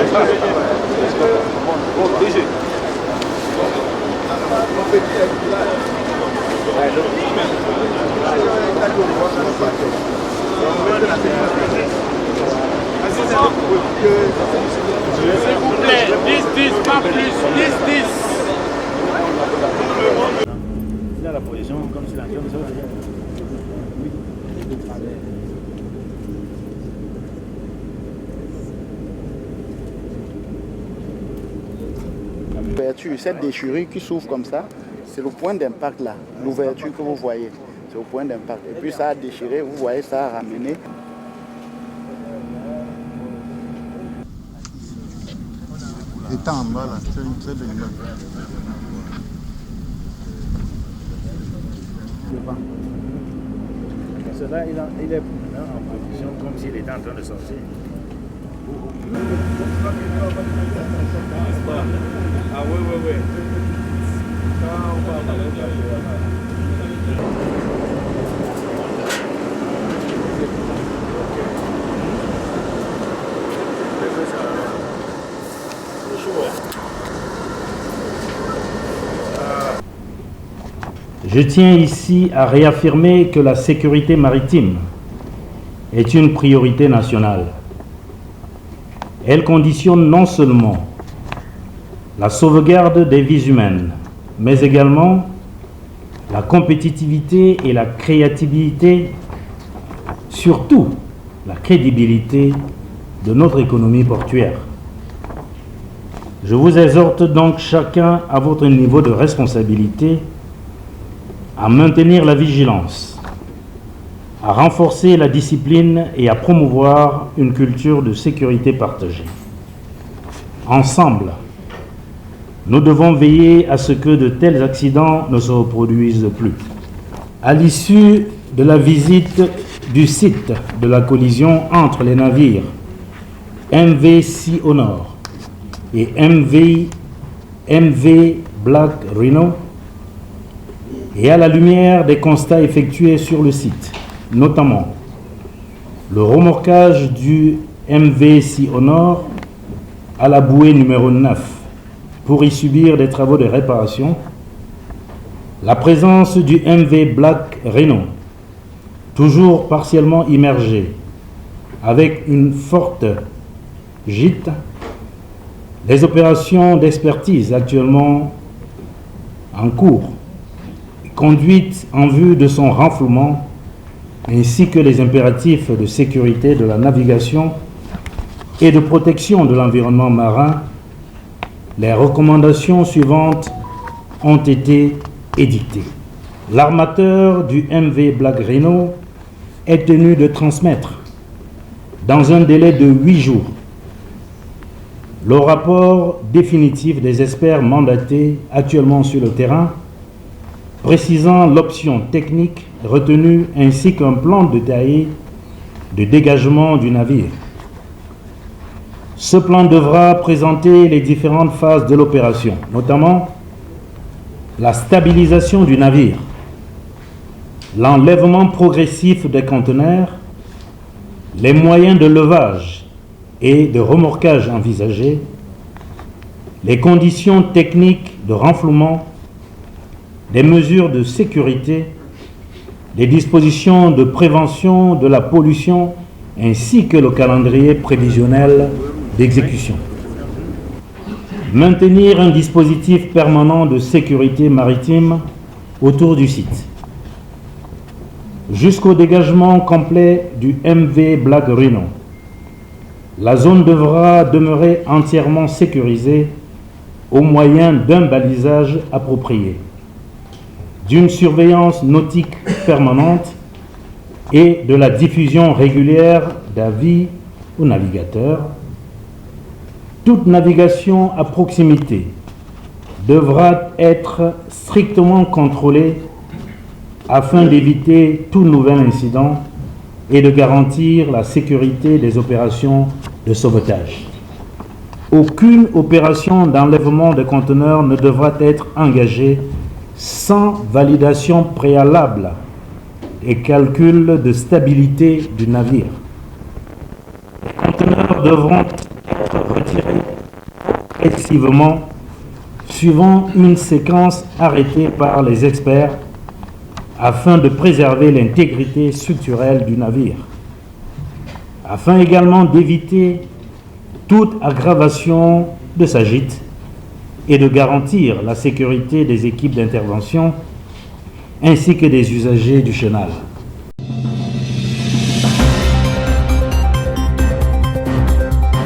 S'il vous plaît, 10-10, pas plus, 10-10. Là, la position, comme si l'avion nous a L'ouverture, cette déchirure qui s'ouvre comme ça, c'est le point d'impact là, l'ouverture que vous voyez, c'est le point d'impact. Et puis ça a déchiré, vous voyez, ça a ramené. Étant en bas là, c'est une très belle image. Parce que là, il est en position comme s'il était en train de sortir. Ah oui. Je tiens ici à réaffirmer que la sécurité maritime est une priorité nationale. Elle conditionne non seulement la sauvegarde des vies humaines, mais également la compétitivité et la créativité, surtout la crédibilité de notre économie portuaire. Je vous exhorte donc chacun à votre niveau de responsabilité à maintenir la vigilance, à renforcer la discipline et à promouvoir une culture de sécurité partagée. Ensemble, nous devons veiller à ce que de tels accidents ne se reproduisent plus. À l'issue de la visite du site de la collision entre les navires MV Sea Honor et MV Black Rhino, et à la lumière des constats effectués sur le site, notamment le remorquage du MV Sea Honor à la bouée numéro 9 pour y subir des travaux de réparation, la présence du MV Black Rhino, toujours partiellement immergé, avec une forte gîte, les opérations d'expertise actuellement en cours, conduite en vue de son renflouement, ainsi que les impératifs de sécurité de la navigation et de protection de l'environnement marin, les recommandations suivantes ont été édictées. L'armateur du MV Black Rhino est tenu de transmettre, dans un délai de 8 jours, le rapport définitif des experts mandatés actuellement sur le terrain, précisant l'option technique retenue ainsi qu'un plan détaillé de dégagement du navire. Ce plan devra présenter les différentes phases de l'opération, notamment la stabilisation du navire, l'enlèvement progressif des conteneurs, les moyens de levage et de remorquage envisagés, les conditions techniques de renflouement, des mesures de sécurité, des dispositions de prévention de la pollution ainsi que le calendrier prévisionnel d'exécution. Maintenir un dispositif permanent de sécurité maritime autour du site. Jusqu'au dégagement complet du MV Black Rhino, la zone devra demeurer entièrement sécurisée au moyen d'un balisage approprié, d'une surveillance nautique permanente et de la diffusion régulière d'avis aux navigateurs. Toute navigation à proximité devra être strictement contrôlée afin d'éviter tout nouvel incident et de garantir la sécurité des opérations de sauvetage. Aucune opération d'enlèvement de conteneurs ne devra être engagée sans validation préalable et calcul de stabilité du navire. Les conteneurs devront être retirés progressivement suivant une séquence arrêtée par les experts afin de préserver l'intégrité structurelle du navire, afin également d'éviter toute aggravation de sa gîte et de garantir la sécurité des équipes d'intervention ainsi que des usagers du chenal.